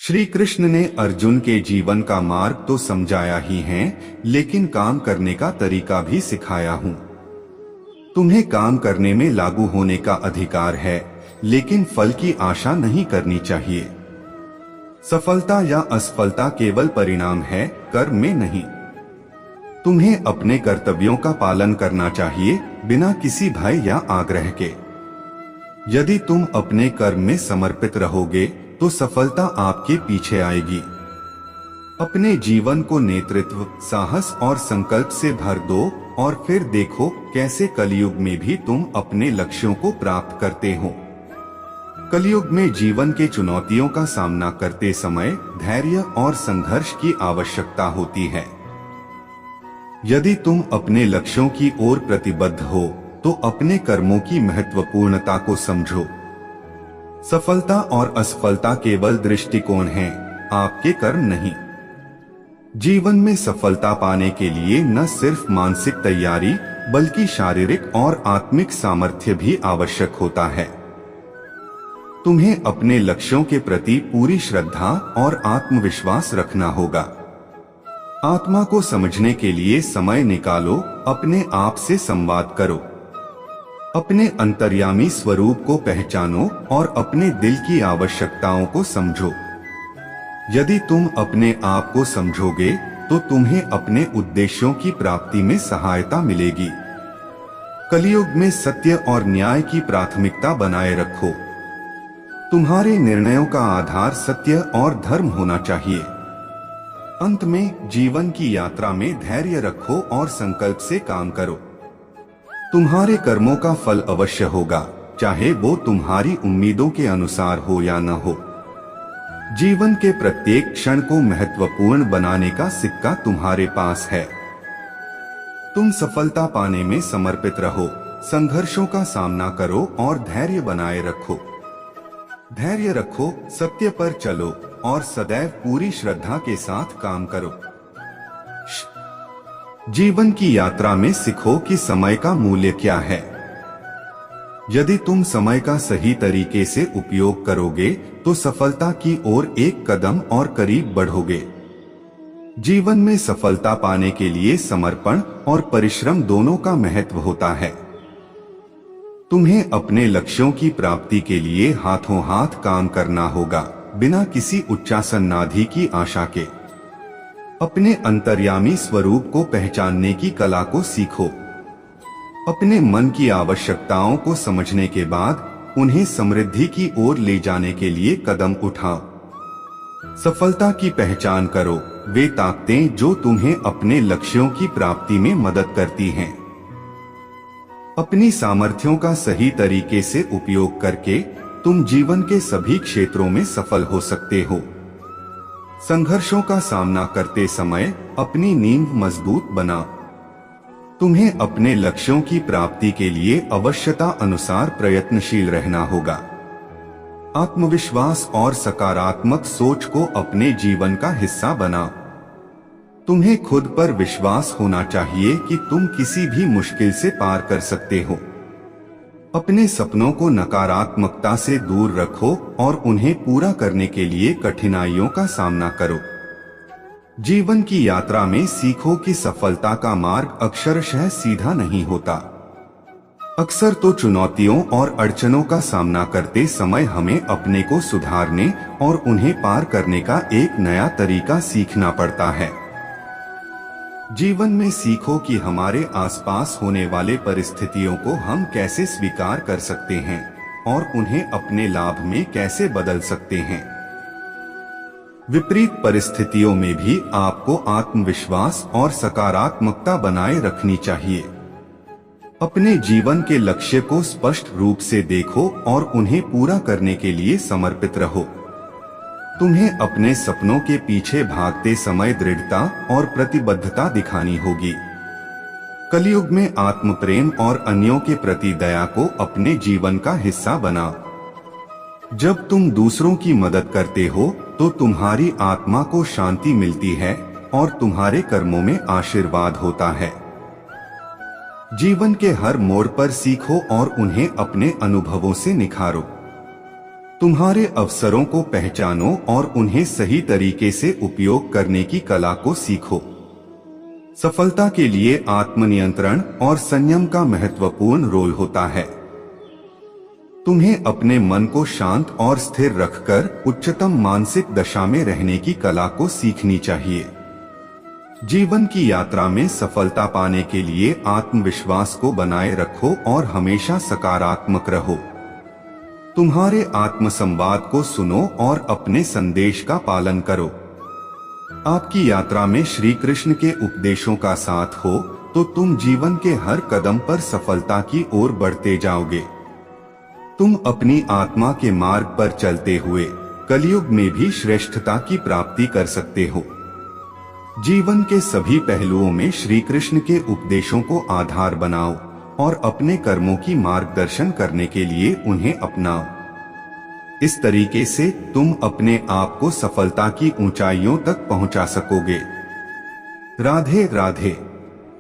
श्री कृष्ण ने अर्जुन के जीवन का मार्ग तो समझाया ही है, लेकिन काम करने का तरीका भी सिखाया हूँ। तुम्हें काम करने में लागू होने का अधिकार है, लेकिन फल की आशा नहीं करनी चाहिए। सफलता या असफलता केवल परिणाम है, कर्म में नहीं। तुम्हें अपने कर्तव्यों का पालन करना चाहिए, बिना किसी भय या आग्रह के। यदि तुम अपने कर्म में समर्पित रहोगे तो सफलता आपके पीछे आएगी। अपने जीवन को नेतृत्व, साहस और संकल्प से भर दो और फिर देखो कैसे कलयुग में भी तुम अपने लक्ष्यों को प्राप्त करते हो। कलयुग में जीवन के चुनौतियों का सामना करते समय धैर्य और संघर्ष की आवश्यकता होती है। यदि तुम अपने लक्ष्यों की ओर प्रतिबद्ध हो तो अपने कर्मों की महत्वपूर्णता को समझो। सफलता और असफलता केवल दृष्टिकोण हैं, आपके कर्म नहीं। जीवन में सफलता पाने के लिए न सिर्फ मानसिक तैयारी बल्कि शारीरिक और आत्मिक सामर्थ्य भी आवश्यक होता है। तुम्हें अपने लक्ष्यों के प्रति पूरी श्रद्धा और आत्मविश्वास रखना होगा। आत्मा को समझने के लिए समय निकालो, अपने आप से संवाद करो। अपने अंतर्यामी स्वरूप को पहचानो और अपने दिल की आवश्यकताओं को समझो। यदि तुम अपने आप को समझोगे तो तुम्हें अपने उद्देश्यों की प्राप्ति में सहायता मिलेगी। कलयुग में सत्य और न्याय की प्राथमिकता बनाए रखो। तुम्हारे निर्णयों का आधार सत्य और धर्म होना चाहिए। अंत में जीवन की यात्रा में धैर्य रखो और संकल्प से काम करो। तुम्हारे कर्मों का फल अवश्य होगा, चाहे वो तुम्हारी उम्मीदों के अनुसार हो या न हो। जीवन के प्रत्येक क्षण को महत्वपूर्ण बनाने का सिक्का तुम्हारे पास है। तुम सफलता पाने में समर्पित रहो, संघर्षों का सामना करो और धैर्य बनाए रखो। धैर्य रखो, सत्य पर चलो और सदैव पूरी श्रद्धा के साथ काम करो। जीवन की यात्रा में सीखो कि समय का मूल्य क्या है। यदि तुम समय का सही तरीके से उपयोग करोगे तो सफलता की ओर एक कदम और करीब बढ़ोगे। जीवन में सफलता पाने के लिए समर्पण और परिश्रम दोनों का महत्व होता है। तुम्हें अपने लक्ष्यों की प्राप्ति के लिए हाथों हाथ काम करना होगा, बिना किसी उच्चासनाधि की आशा के। अपने अंतर्यामी स्वरूप को पहचानने की कला को सीखो। अपने मन की आवश्यकताओं को समझने के बाद उन्हें समृद्धि की ओर ले जाने के लिए कदम उठाओ। सफलता की पहचान करो, वे ताकतें जो तुम्हें अपने लक्ष्यों की प्राप्ति में मदद करती हैं। अपनी सामर्थ्यों का सही तरीके से उपयोग करके तुम जीवन के सभी क्षेत्रों में सफल हो सकते हो। संघर्षों का सामना करते समय अपनी नींव मजबूत बनाओ। तुम्हें अपने लक्ष्यों की प्राप्ति के लिए आवश्यकता अनुसार प्रयत्नशील रहना होगा। आत्मविश्वास और सकारात्मक सोच को अपने जीवन का हिस्सा बनाओ। तुम्हें खुद पर विश्वास होना चाहिए कि तुम किसी भी मुश्किल से पार कर सकते हो। अपने सपनों को नकारात्मकता से दूर रखो और उन्हें पूरा करने के लिए कठिनाइयों का सामना करो। जीवन की यात्रा में सीखो कि सफलता का मार्ग अक्षरशः सीधा नहीं होता। अक्सर तो चुनौतियों और अड़चनों का सामना करते समय हमें अपने को सुधारने और उन्हें पार करने का एक नया तरीका सीखना पड़ता है। जीवन में सीखो कि हमारे आसपास होने वाले परिस्थितियों को हम कैसे स्वीकार कर सकते हैं और उन्हें अपने लाभ में कैसे बदल सकते हैं। विपरीत परिस्थितियों में भी आपको आत्मविश्वास और सकारात्मकता बनाए रखनी चाहिए। अपने जीवन के लक्ष्य को स्पष्ट रूप से देखो और उन्हें पूरा करने के लिए समर्पित रहो। तुम्हें अपने सपनों के पीछे भागते समय दृढ़ता और प्रतिबद्धता दिखानी होगी। कलयुग में आत्म प्रेम और अन्यों के प्रति दया को अपने जीवन का हिस्सा बनाओ। जब तुम दूसरों की मदद करते हो तो तुम्हारी आत्मा को शांति मिलती है और तुम्हारे कर्मों में आशीर्वाद होता है। जीवन के हर मोड़ पर सीखो और उन्हें अपने अनुभवों से निखारो। तुम्हारे अवसरों को पहचानो और उन्हें सही तरीके से उपयोग करने की कला को सीखो। सफलता के लिए आत्मनियंत्रण और संयम का महत्वपूर्ण रोल होता है। तुम्हें अपने मन को शांत और स्थिर रखकर उच्चतम मानसिक दशा में रहने की कला को सीखनी चाहिए। जीवन की यात्रा में सफलता पाने के लिए आत्मविश्वास को बनाए रखो और हमेशा सकारात्मक रहो। तुम्हारे आत्मसंवाद को सुनो और अपने संदेश का पालन करो। आपकी यात्रा में श्री कृष्ण के उपदेशों का साथ हो तो तुम जीवन के हर कदम पर सफलता की ओर बढ़ते जाओगे। तुम अपनी आत्मा के मार्ग पर चलते हुए कलयुग में भी श्रेष्ठता की प्राप्ति कर सकते हो। जीवन के सभी पहलुओं में श्री कृष्ण के उपदेशों को आधार बनाओ और अपने कर्मों की मार्गदर्शन करने के लिए उन्हें अपनाओ। इस तरीके से तुम अपने आप को सफलता की ऊंचाइयों तक पहुंचा सकोगे। राधे राधे।